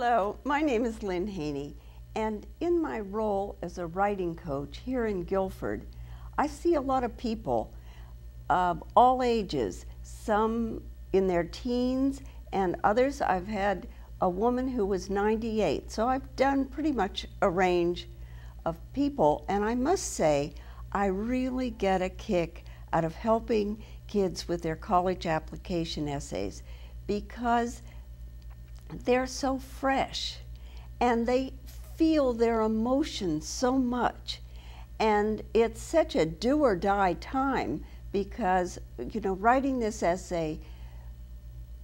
Hello, my name is Lynn Haney, and in my role as a writing coach here in Guilford, I see a lot of people of all ages, some in their teens and others. I've had a woman who was 98, so I've done pretty much a range of people, and I must say I really get a kick out of helping kids with their college application essays because they're so fresh and they feel their emotions so much, and it's such a do or die time because writing this essay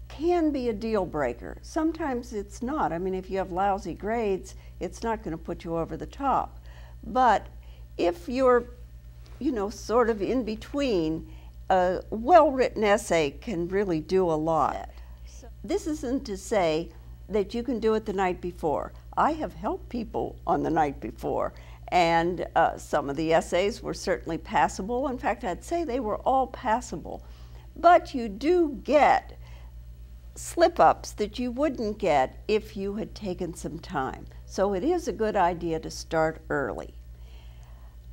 can be a deal breaker. Sometimes it's not. I mean, if you have lousy grades, it's not going to put you over the top. But if you're sort of in between, a well-written essay can really do a lot. This isn't to say that you can do it the night before. I have helped people on the night before, and some of the essays were certainly passable. In fact, I'd say they were all passable. But you do get slip-ups that you wouldn't get if you had taken some time. So it is a good idea to start early.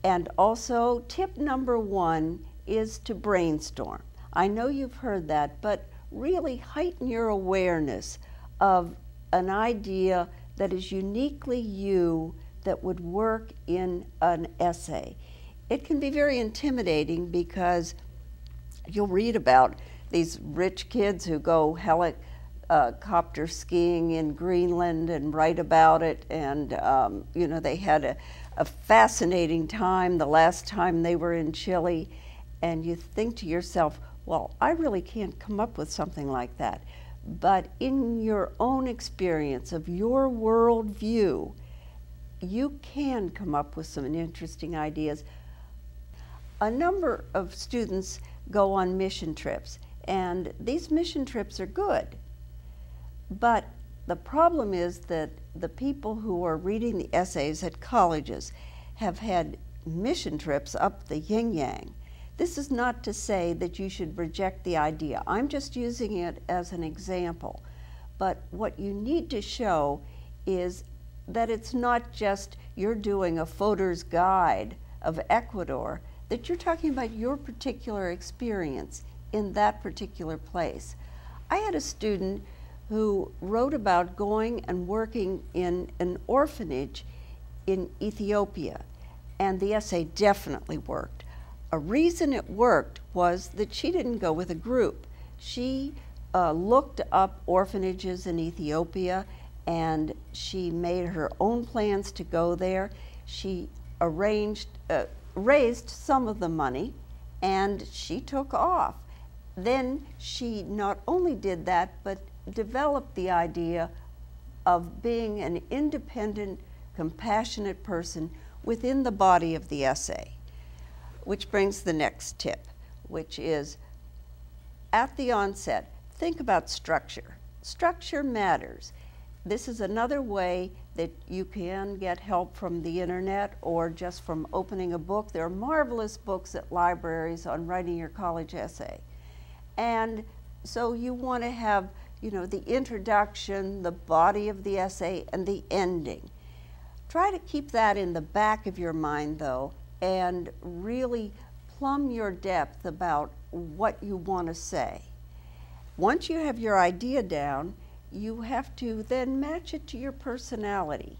And also, tip number one is to brainstorm. I know you've heard that, but really heighten your awareness of an idea that is uniquely you that would work in an essay. It can be very intimidating because you'll read about these rich kids who go helicopter skiing in Greenland and write about it, and they had a fascinating time the last time they were in Chile, and you think to yourself, well, I really can't come up with something like that. But in your own experience of your worldview, you can come up with some interesting ideas. A number of students go on mission trips, and these mission trips are good. But the problem is that the people who are reading the essays at colleges have had mission trips up the yin-yang. This is not to say that you should reject the idea. I'm just using it as an example. But what you need to show is that it's not just you're doing a Fodor's Guide of Ecuador, that you're talking about your particular experience in that particular place. I had a student who wrote about going and working in an orphanage in Ethiopia, and the essay definitely worked. A reason it worked was that she didn't go with a group. She looked up orphanages in Ethiopia, and she made her own plans to go there. She raised some of the money, and she took off. Then she not only did that, but developed the idea of being an independent, compassionate person within the body of the essay. Which brings the next tip, which is, at the onset, think about structure. Structure matters. This is another way that you can get help from the internet or just from opening a book. There are marvelous books at libraries on writing your college essay. And so you want to have, the introduction, the body of the essay, and the ending. Try to keep that in the back of your mind, though, and really plumb your depth about what you want to say. Once you have your idea down, you have to then match it to your personality.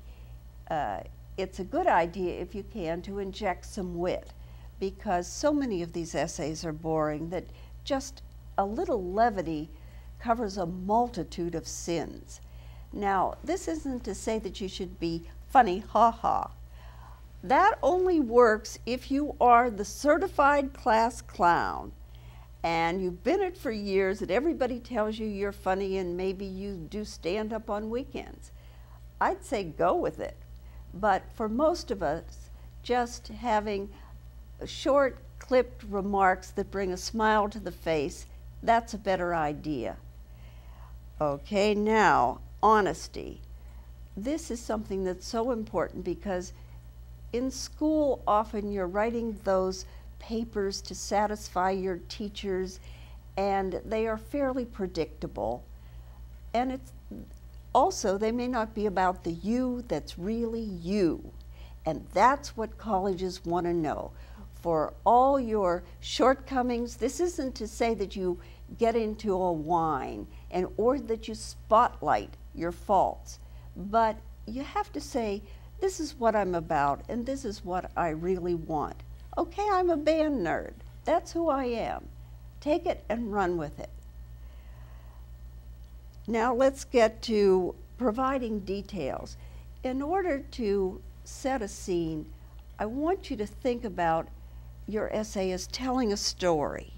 It's a good idea, if you can, to inject some wit, because so many of these essays are boring that just a little levity covers a multitude of sins. Now, this isn't to say that you should be funny, ha-ha. That only works if you are the certified class clown and you've been it for years and everybody tells you you're funny and maybe you do stand up on weekends. I'd say go with it. But for most of us, just having short, clipped remarks that bring a smile to the face, that's a better idea. Okay, now, honesty. This is something that's so important because in school, often you're writing those papers to satisfy your teachers, and they are fairly predictable. And also, they may not be about the you that's really you. And that's what colleges want to know. For all your shortcomings, this isn't to say that you get into a whine and or that you spotlight your faults, but you have to say, this is what I'm about and this is what I really want. Okay, I'm a band nerd. That's who I am. Take it and run with it. Now let's get to providing details. In order to set a scene, I want you to think about your essay as telling a story.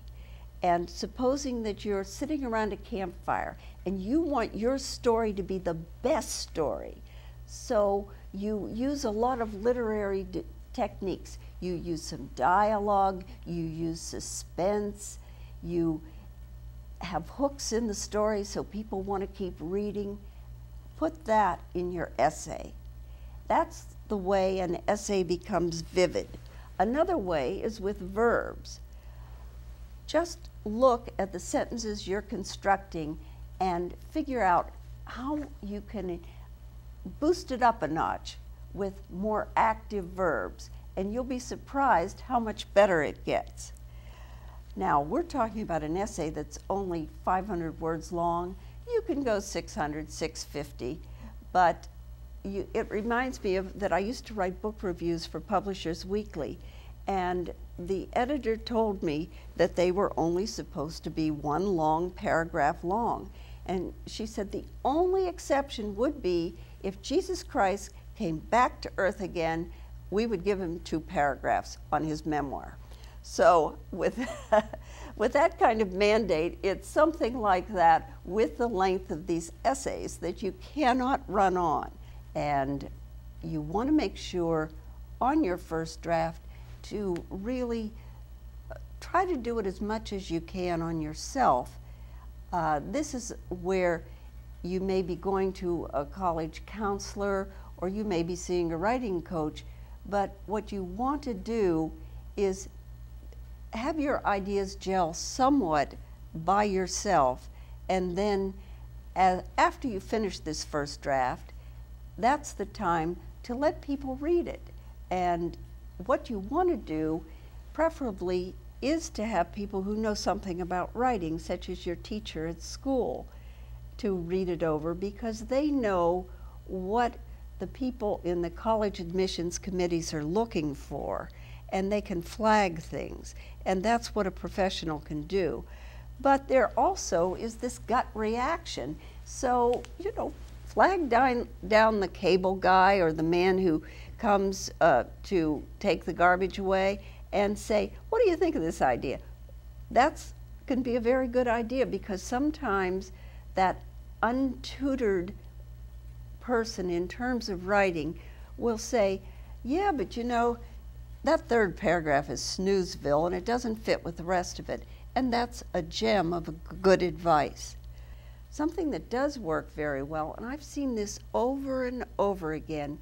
And supposing that you're sitting around a campfire and you want your story to be the best story. So you use a lot of literary techniques. You use some dialogue, you use suspense, you have hooks in the story so people want to keep reading. Put that in your essay. That's the way an essay becomes vivid. Another way is with verbs. Just look at the sentences you're constructing and figure out how you can boost it up a notch with more active verbs, and you'll be surprised how much better it gets. Now, we're talking about an essay that's only 500 words long. You can go 600, 650, but it reminds me of that I used to write book reviews for Publishers Weekly, and the editor told me that they were only supposed to be one long paragraph long. And she said the only exception would be if Jesus Christ came back to earth again, we would give him 2 paragraphs on his memoir. So with that kind of mandate, it's something like that with the length of these essays that you cannot run on. And you want to make sure on your first draft to really try to do it as much as you can on yourself. This is where you may be going to a college counselor or you may be seeing a writing coach, but what you want to do is have your ideas gel somewhat by yourself, and then after you finish this first draft, that's the time to let people read it. And what you want to do, preferably, is to have people who know something about writing, such as your teacher at school, to read it over, because they know what the people in the college admissions committees are looking for, and they can flag things, and that's what a professional can do. But there also is this gut reaction. So, you know, flag down the cable guy or the man who comes to take the garbage away and say, what do you think of this idea? That's can be a very good idea, because sometimes that untutored person in terms of writing will say, yeah, but you know, that third paragraph is snoozeville and it doesn't fit with the rest of it. And that's a gem of good advice. Something that does work very well, and I've seen this over and over again,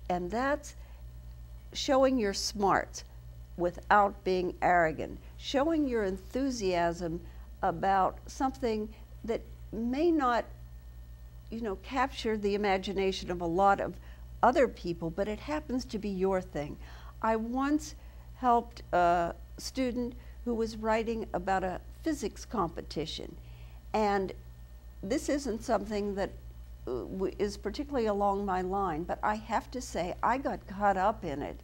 and that's showing your smarts without being arrogant, showing your enthusiasm about something that may not, you know, capture the imagination of a lot of other people, but it happens to be your thing. I once helped a student who was writing about a physics competition, and this isn't something that is particularly along my line, but I have to say I got caught up in it,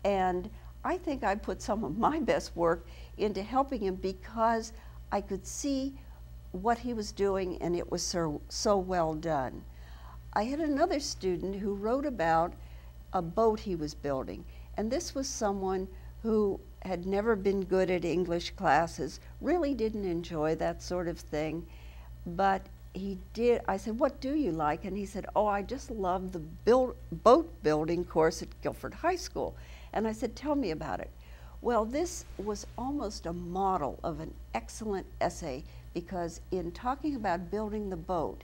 and I think I put some of my best work into helping him because I could see what he was doing, and it was so well done. I had another student who wrote about a boat he was building, and this was someone who had never been good at English classes, really didn't enjoy that sort of thing, but he did. I said, what do you like? And he said, oh, I just love the boat building course at Guilford High School. And I said, tell me about it. Well, this was almost a model of an excellent essay, because in talking about building the boat,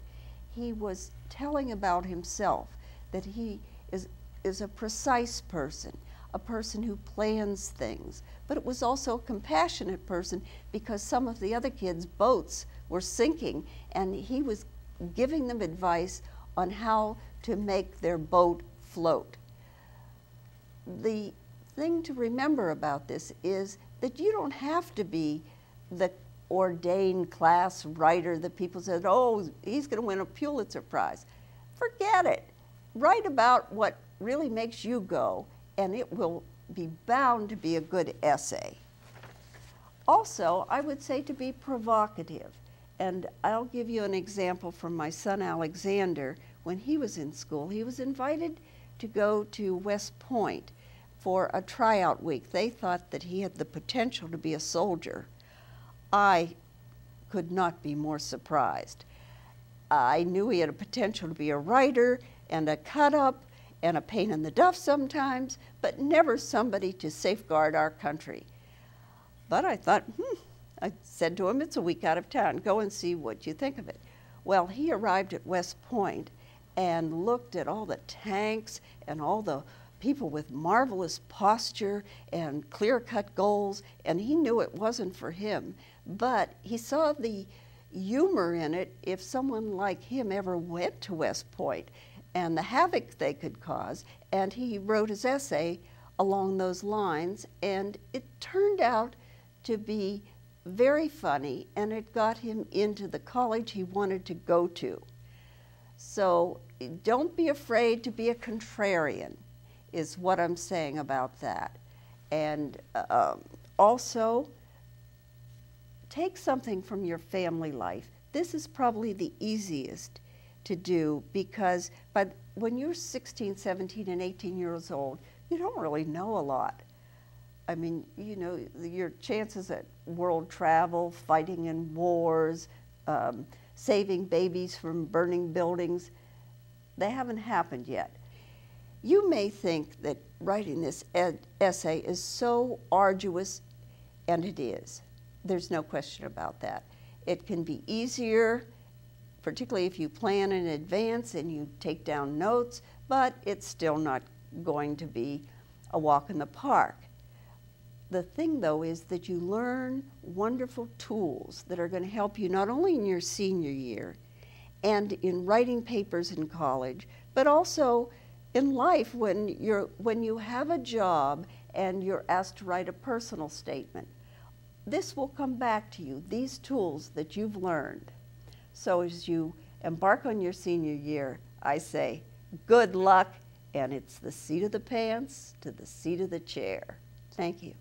he was telling about himself, that he is a precise person, a person who plans things, but it was also a compassionate person, because some of the other kids' boats were sinking, and he was giving them advice on how to make their boat float. The thing to remember about this is that you don't have to be the ordained class writer that people said, oh, he's going to win a Pulitzer Prize. Forget it. Write about what really makes you go, and it will be bound to be a good essay. Also, I would say to be provocative. And I'll give you an example from my son Alexander. When he was in school, he was invited to go to West Point for a tryout week. They thought that he had the potential to be a soldier. I could not be more surprised. I knew he had a potential to be a writer and a cut-up and a pain in the duff sometimes, but never somebody to safeguard our country. But I thought, I said to him, it's a week out of town. Go and see what you think of it. Well, he arrived at West Point and looked at all the tanks and all the people with marvelous posture and clear-cut goals, and he knew it wasn't for him. But he saw the humor in it if someone like him ever went to West Point and the havoc they could cause, and he wrote his essay along those lines, and it turned out to be very funny, and it got him into the college he wanted to go to. So don't be afraid to be a contrarian, is what I'm saying about that. And also, take something from your family life. This is probably the easiest to do, because when you're 16, 17, and 18 years old, you don't really know a lot. I mean, you know, your chances at world travel, fighting in wars, saving babies from burning buildings, they haven't happened yet. You may think that writing this essay is so arduous, and it is. There's no question about that. It can be easier, particularly if you plan in advance and you take down notes, but it's still not going to be a walk in the park. The thing, though, is that you learn wonderful tools that are going to help you not only in your senior year and in writing papers in college, but also in life when you have a job and you're asked to write a personal statement. This will come back to you, these tools that you've learned. So as you embark on your senior year, I say, good luck, and it's the seat of the pants to the seat of the chair. Thank you.